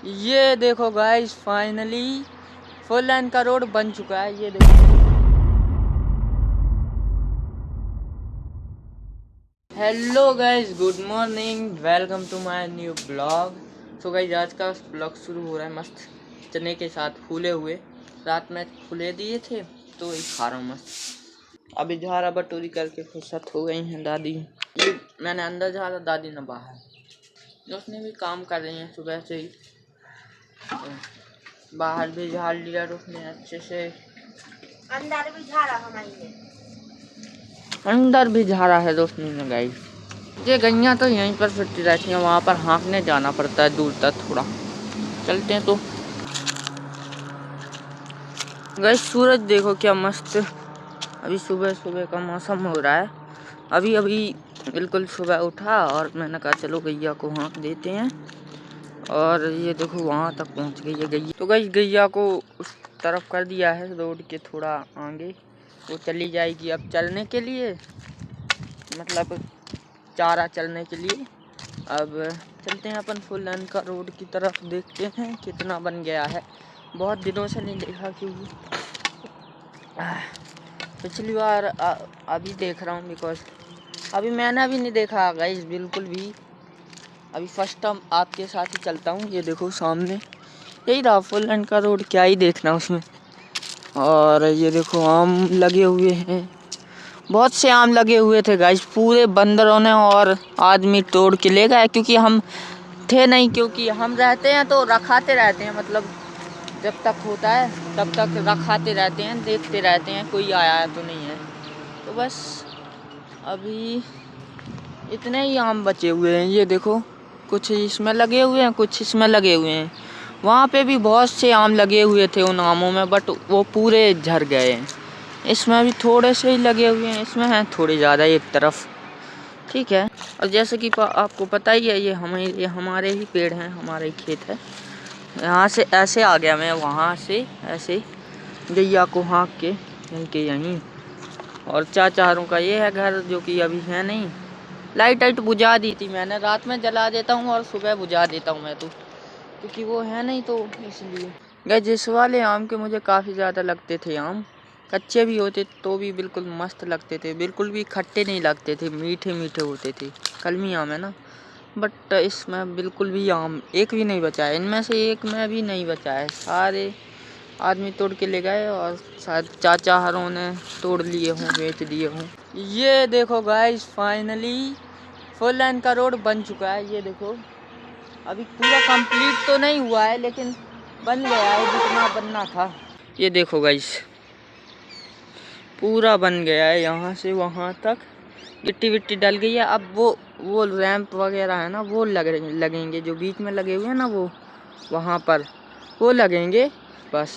ये देखो guys, finally 4 लेन का रोड बन चुका है। ये देखो। Hello guys, good morning, welcome to my new blog. So guys, आज का ब्लॉग शुरू हो रहा है मस्त चने के साथ फूले हुए। रात में फूले दिए थे तो वही खा रहा हूँ मस्त। अभी झाड़ा बटोरी करके फुर्सत हो गई हैं दादी। ये मैंने अंदर झाड़ा, दादी ने बाहर। उसने भी काम कर रही हैं सुबह से ही। बाहर भी झाड़ लिया उसने अच्छे से, अंदर भी झाड़ा अंदर भी झाड़ा है रोशनी ने गाइस। ये गैया तो यहीं पर फिरती रहती हैं, वहाँ पर हाँकने जाना पड़ता है दूर तक थोड़ा। चलते हैं तो गाइस। सूरज देखो क्या मस्त। अभी सुबह सुबह का मौसम हो रहा है। अभी अभी बिल्कुल सुबह उठा और मैंने कहा चलो गैया को हाँक देते हैं। और ये देखो वहाँ तक पहुँच गई है गैया। तो गाइस, गैया को उस तरफ कर दिया है रोड के थोड़ा आगे। वो चली जाएगी अब चलने के लिए, मतलब चारा चलने के लिए। अब चलते हैं अपन 4 लेन का रोड की तरफ, देखते हैं कितना बन गया है। बहुत दिनों से नहीं देखा क्योंकि पिछली बार अभी देख रहा हूँ, बिकॉज अभी मैंने भी नहीं देखा गाइस बिल्कुल भी। अभी फर्स्ट टाइम आपके साथ ही चलता हूँ। ये देखो सामने यही रहा 4 लेन का रोड, क्या ही देखना उसमें। और ये देखो आम लगे हुए हैं, बहुत से आम लगे हुए थे गाइस। पूरे बंदरों ने और आदमी तोड़ के ले गए, क्योंकि हम थे नहीं। क्योंकि हम रहते हैं तो रखाते रहते हैं, मतलब जब तक होता है तब तक रखाते रहते हैं, देखते रहते हैं कोई आया तो नहीं है। तो बस अभी इतने ही आम बचे हुए हैं। ये देखो, कुछ इसमें लगे हुए हैं, कुछ इसमें लगे हुए हैं। वहाँ पे भी बहुत से आम लगे हुए थे उन आमों में, बट वो पूरे झड़ गए हैं। इसमें भी थोड़े से ही लगे हुए हैं, इसमें हैं थोड़े ज़्यादा एक तरफ। ठीक है। और जैसे कि आपको पता ही है, ये हमारे ही पेड़ हैं, हमारे ही खेत है। यहाँ से ऐसे आ गया मैं, वहाँ से ऐसे गैया को हाँक के यहीं के यहीं। और चाचारों का ये है घर, जो कि अभी है नहीं। लाइट बुझा दी थी मैंने, रात में जला देता हूँ और सुबह बुझा देता हूँ मैं तो, क्योंकि वो है नहीं तो इसलिए। गए जिस वाले आम के मुझे काफ़ी ज़्यादा लगते थे आम, कच्चे भी होते तो भी बिल्कुल मस्त लगते थे, बिल्कुल भी खट्टे नहीं लगते थे, मीठे मीठे होते थे। कलमी आम है ना, बट इसमें बिल्कुल भी आम एक भी नहीं बचा है। इनमें से एक में भी नहीं बचा है, सारे आदमी तोड़ के ले गए और शायद चाचाहारों ने तोड़ लिए हों, बेच दिए हों। ये देखो गाइस, फाइनली 4 लेन का रोड बन चुका है। ये देखो, अभी पूरा कंप्लीट तो नहीं हुआ है लेकिन बन गया है जितना बनना था। ये देखो गाइस, पूरा बन गया है, यहाँ से वहाँ तक गिट्टी विट्टी डल गई है। अब वो रैंप वगैरह है ना, वो लगेंगे जो बीच में लगे हुए हैं ना, वो वहाँ पर वो लगेंगे। बस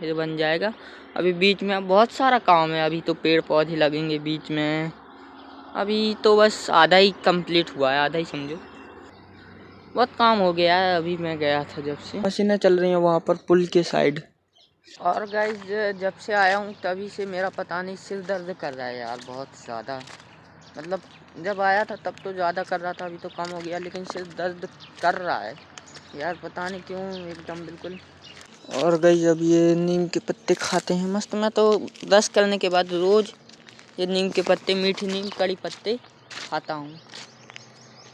ये बन जाएगा। अभी बीच में अब बहुत सारा काम है, अभी तो पेड़ पौधे लगेंगे बीच में। अभी तो बस आधा ही कंप्लीट हुआ है, आधा ही समझो। बहुत काम हो गया है। अभी मैं गया था जब से, मशीनें चल रही हैं वहाँ पर पुल के साइड। और गाइस, जब से आया हूँ तभी से मेरा पता नहीं सिर दर्द कर रहा है यार, बहुत ज़्यादा। मतलब जब आया था तब तो ज़्यादा कर रहा था, अभी तो कम हो गया, लेकिन सिर दर्द कर रहा है यार, पता नहीं क्यों एकदम बिल्कुल। और गाइस, अब ये नीम के पत्ते खाते हैं मस्त। मैं तो ब्रश करने के बाद रोज़ ये नीम के पत्ते, मीठी नीम कड़ी पत्ते खाता हूँ।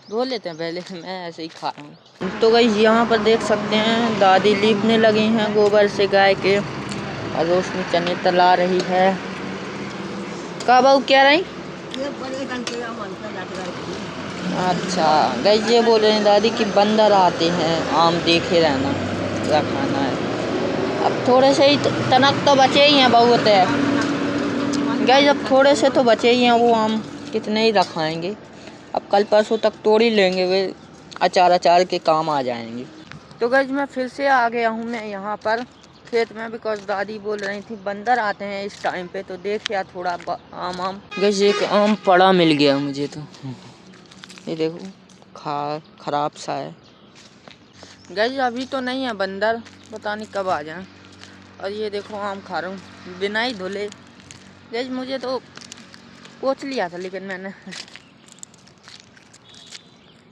धो लेते हैं पहले, मैं ऐसे ही खा रहा हूँ। तो गाइस, यहाँ पर देख सकते हैं दादी लीपने लगी हैं गोबर से गाय के, और रोशनी चने तला रही है। का बहू क्या रही? अच्छा गाइस, ये बोल रहे हैं दादी कि बंदर आते हैं, आम देखे रहना, क्या खाना है। अब थोड़े से ही तनक तो बचे ही हैं बहुत है गाइस, अब थोड़े से तो बचे ही हैं। वो आम कितने ही रखाएंगे, अब कल परसों तक तोड़ ही लेंगे, वे अचार के काम आ जाएंगे। तो गाइस, मैं फिर से आ गया हूँ मैं यहाँ पर खेत में, बिकॉज दादी बोल रही थी बंदर आते हैं इस टाइम पे, तो देख यार थोड़ा आम। गाइस, एक आम पड़ा मिल गया मुझे तो, ये देखो खराब सा है। गाइस, अभी तो नहीं है बंदर, पता नहीं कब आ जाए। और ये देखो आम खा रहा हूँ बिना ही धुले। गाइस, मुझे तो पोंछ लिया था लेकिन मैंने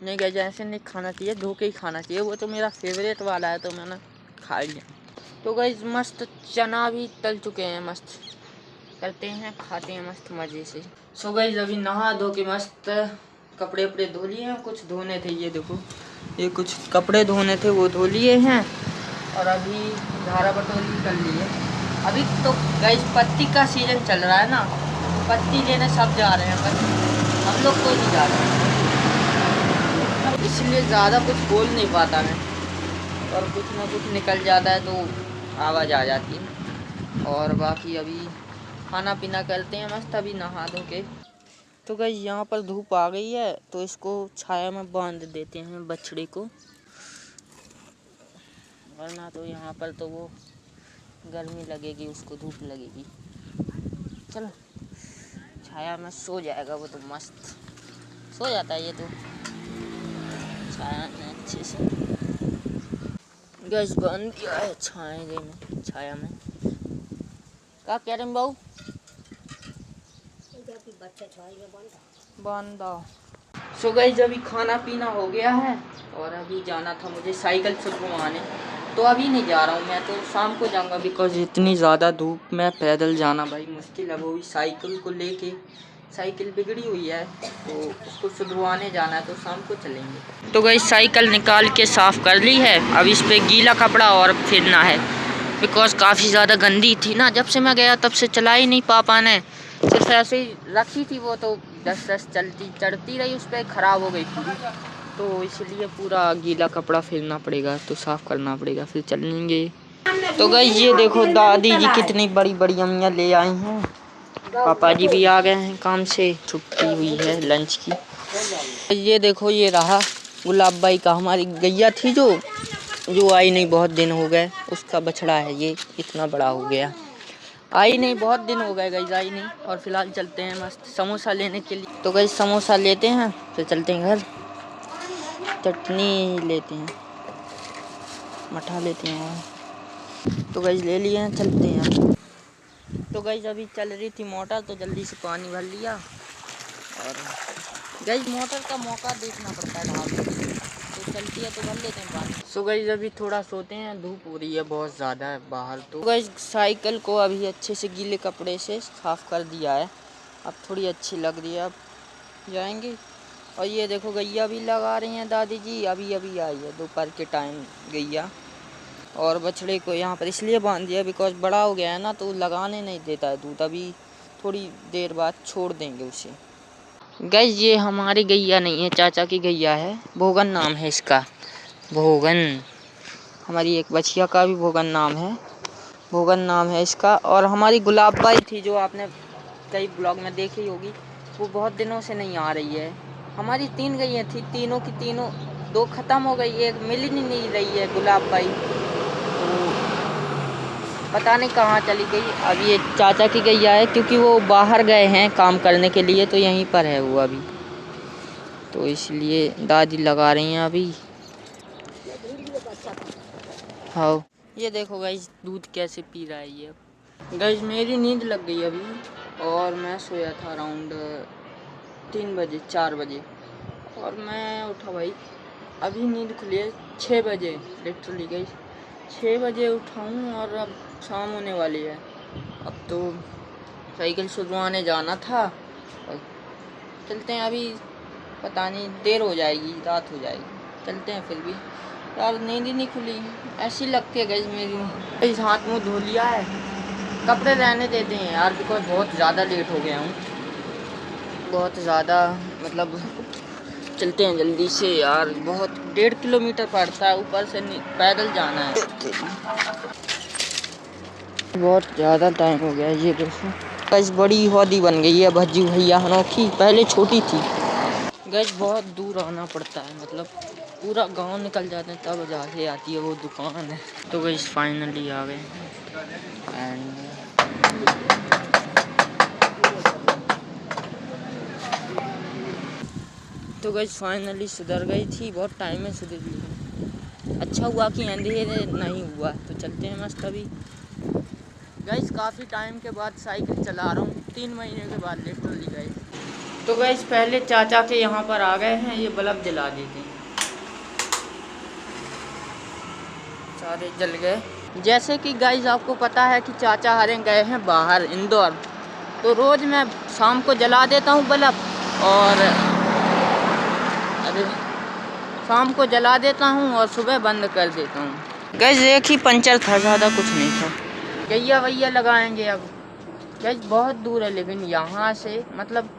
नहीं गई, ऐसे नहीं खाना चाहिए, धो के ही खाना चाहिए। वो तो मेरा फेवरेट वाला है तो मैंने खा लिया। तो गई मस्त चना भी तल चुके हैं, मस्त करते हैं, खाते हैं मस्त मज़े से। सो गई अभी नहा धो के मस्त कपड़े वपड़े धो लिए हैं। कुछ धोने थे, ये देखो ये कुछ कपड़े धोने थे वो धो लिए हैं। और अभी धारा बटोरी कर लिए। अभी तो गई पत्ती का सीजन चल रहा है ना, तो पत्ती लेने सब जा रहे हैं, पर हम लोग कोई नहीं जा रहे हैं, इसलिए ज़्यादा कुछ बोल नहीं पाता मैं। और कुछ ना कुछ निकल जाता है तो आवाज़ आ जाती है। और बाकी अभी खाना पीना करते हैं मस्त, अभी नहा धो के। तो गई यहाँ पर धूप आ गई है तो इसको छाया में बांध देते हैं बछड़े को, वरना तो यहाँ पर तो वो गर्मी लगेगी, उसको धूप लगेगी। चलो छाया में सो जाएगा वो, तो मस्त सो जाता है ये तो छाया में अच्छे से। गैस बांध दिया है छाया में। क्या कह रहे हैं बाबू? बांधा। सो गई अभी खाना पीना हो गया है और अभी जाना था मुझे साइकिल छुड़वाने, तो अभी नहीं जा रहा हूँ मैं, तो शाम को जाऊँगा। बिकॉज इतनी ज़्यादा धूप में पैदल जाना भाई मुश्किल है। वो भी साइकिल को लेके, साइकिल बिगड़ी हुई है तो उसको छुड़वाने जाना है, तो शाम को चलेंगे। तो गई साइकिल निकाल के साफ़ कर ली है, अब इस पर गीला कपड़ा और फिरना है। बिकॉज काफ़ी ज़्यादा गंदी थी ना, जब से मैं गया तब से चला ही नहीं पाने, सिर्फ ऐसे ही रखी थी वो, तो दस चढ़ती रही उस पर, ख़राब हो गई पूरी। तो इसलिए पूरा गीला कपड़ा फेरना पड़ेगा, तो साफ़ करना पड़ेगा, फिर चलेंगे। तो गई ये देखो दादी जी कितनी बड़ी बड़ी अम्मियाँ ले आई हैं। पापा जी भी आ गए हैं काम से, छुट्टी हुई है लंच की। ये देखो ये रहा गुलाब भाई का, हमारी गैया थी जो आई नहीं, बहुत दिन हो गए, उसका बछड़ा है ये, इतना बड़ा हो गया, आई नहीं, बहुत दिन हो गए गई आई नहीं। और फिलहाल चलते हैं मस्त समोसा लेने के लिए। तो गई समोसा लेते हैं फिर चलते हैं घर, चटनी लेते हैं, मठा लेते हैं। तो गई ले लिए हैं, चलते हैं। तो गई अभी चल रही थी मोटर, तो जल्दी से पानी भर लिया। और गई मोटर का मौका देखना पड़ता है, ढाल तो चलती है तो भर लेते हैं पानी। सो गई अभी थोड़ा सोते हैं, धूप हो रही है बहुत ज़्यादा है बाहर। तो गई साइकिल को अभी अच्छे से गीले कपड़े से साफ़ कर दिया है, अब थोड़ी अच्छी लग रही है, अब जाएंगे। और ये देखो गैया भी लगा रही हैं दादी जी, अभी अभी आई है दोपहर के टाइम गैया। और बछड़े को यहाँ पर इसलिए बांध दिया बिकॉज बड़ा हो गया है ना, तो लगाने नहीं देता है दूध, अभी थोड़ी देर बाद छोड़ देंगे उसे। गैस ये हमारी गैया नहीं है, चाचा की गैया है, भोगन नाम है इसका, भोगन। हमारी एक बछिया का भी भोगन नाम है, भोगन नाम है इसका। और हमारी गुलाब बाई थी जो आपने कई ब्लॉग में देखी होगी, वो बहुत दिनों से नहीं आ रही है। हमारी 3 गैया थी, तीनों की तीनों, 2 ख़त्म हो गई, एक मिल ही नहीं रही है गुलाब बाई, तो पता नहीं कहाँ चली गई। अब ये चाचा की गैया है, क्योंकि वो बाहर गए हैं काम करने के लिए, तो यहीं पर है वो अभी, तो इसलिए दादी लगा रही हैं अभी। हाँ ये देखो गाइस दूध कैसे पी रहा है ये। गाइस मेरी नींद लग गई अभी, और मैं सोया था अराउंड 3 बजे 4 बजे, और मैं उठा भाई, अभी नींद खुली है 6 बजे, लिटरली गाइस 6 बजे उठा हूँ। और अब शाम होने वाली है, अब तो साइकिल छुड़वाने जाना था, और चलते हैं अभी, पता नहीं देर हो जाएगी, रात हो जाएगी, चलते हैं। फिर भी यार नींद ही नहीं खुली, ऐसी लगती है गई मेरी। इस हाथ मुँह धो लिया है, कपड़े रहने देते हैं यार, बिकॉज बहुत ज़्यादा लेट हो गया हूँ, बहुत ज़्यादा, मतलब चलते हैं जल्दी से यार, बहुत 1.5 किलोमीटर पड़ता है, ऊपर से पैदल जाना है, बहुत ज़्यादा टाइम हो गया। ये देखो गैस बड़ी हौदी बन गई है भज्जी भैया अनोखी, पहले छोटी थी। गैस बहुत दूर आना पड़ता है, मतलब पूरा गांव निकल जाते हैं तब जाके आती है वो दुकान है। तो गैस फाइनली आ गए एंड तो गैस फाइनली सुधर गई थी, बहुत टाइम में सुधर गई, अच्छा हुआ कि अंधेरे नहीं हुआ। तो चलते हैं मस्त अभी। गैस काफ़ी टाइम के बाद साइकिल चला रहा हूँ, 3 महीने के बाद लिटरली गए। तो गाइस पहले चाचा के यहाँ पर आ गए हैं, ये बल्ब जला देते हैं। सारे जल गए। जैसे कि गाइस आपको पता है कि चाचा हरे गए हैं बाहर इंदौर, तो रोज़ मैं शाम को जला देता हूँ बल्ब, और अरे शाम को जला देता हूँ और सुबह बंद कर देता हूँ। गाइस एक ही पंचर था, ज़्यादा कुछ नहीं था। गैया वैया लगाएंगे अब। गाइस बहुत दूर है, लेकिन यहाँ से मतलब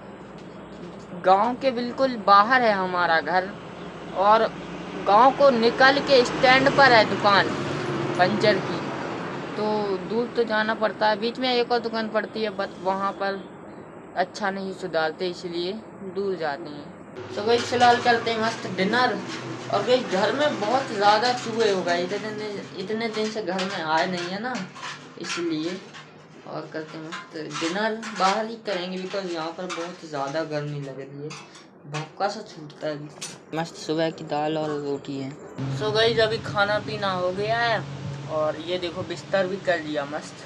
गांव के बिल्कुल बाहर है हमारा घर, और गांव को निकल के स्टैंड पर है दुकान पंचर की, तो दूर तो जाना पड़ता है। बीच में एक और दुकान पड़ती है, बट वहाँ पर अच्छा नहीं सुधारते, इसलिए दूर जाते हैं। तो गाइस फिलहाल करते हैं मस्त डिनर। और गाइस घर में बहुत ज़्यादा चूहे हो गए, इतने दिन से घर में आए नहीं है ना, इसलिए। और करते हैं मस्त डिनर, बाहर ही करेंगे बिकॉज यहाँ पर बहुत ज़्यादा गर्मी लग रही है, भक्का सा छूटता है। मस्त सुबह की दाल और रोटी है। सो गाइस अभी खाना पीना हो गया है, और ये देखो बिस्तर भी कर लिया मस्त,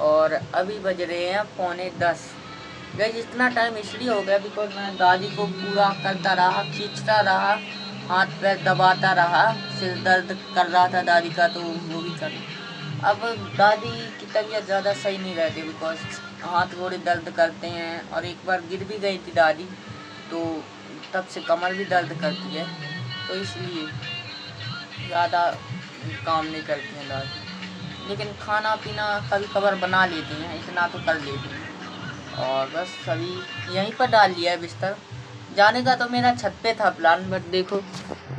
और अभी बज रहे हैं 9:45। गाइस इतना टाइम इसलिए हो गया बिकॉज मैं दादी को पूरा करता रहा, खींचता रहा, हाथ पैर दबाता रहा, सिर दर्द कर रहा था दादी का, तो वो भी कर। अब दादी की तबीयत ज़्यादा सही नहीं रहती बिकॉज हाथ गोड़े दर्द करते हैं, और एक बार गिर भी गई थी दादी, तो तब से कमर भी दर्द करती है, तो इसलिए ज़्यादा काम नहीं करती हैं दादी। लेकिन खाना पीना कभी कभार बना लेती हैं, इतना तो कर लेती हैं। और बस अभी यहीं पर डाल लिया है बिस्तर। जाने का तो मेरा छत पे था प्लान, बट देखो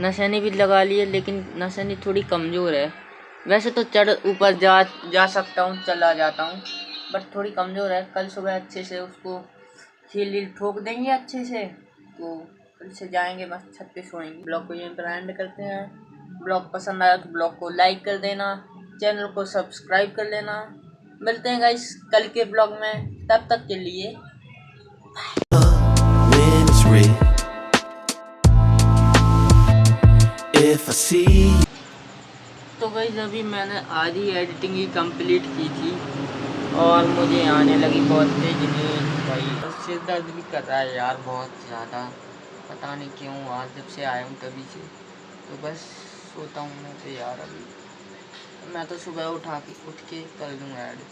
नशेनी भी लगा ली है, लेकिन नशेनी थोड़ी कमज़ोर है। वैसे तो चढ़ ऊपर जा सकता हूँ, चला जाता हूँ, बट थोड़ी कमज़ोर है। कल सुबह अच्छे से उसको खील ठोक देंगे अच्छे से, तो कल से जाएंगे मस्त छत पे सोएंगे। ब्लॉग को यहीं पर एंड करते हैं। ब्लॉग पसंद आया तो ब्लॉग को लाइक कर देना, चैनल को सब्सक्राइब कर लेना। मिलते हैं गाइस कल के ब्लॉग में, तब तक के लिए तो गाइस अभी मैंने आधी एडिटिंग ही कंप्लीट की थी, और मुझे आने लगी बहुत तेज नींद भाई, और सिर दर्द भी कर रहा है यार बहुत ज़्यादा, पता नहीं क्यों, आज जब से आया हूँ तभी से। तो बस सोता हूँ मैं तो यार, अभी मैं तो सुबह उठ के कर दूँगा एडिट।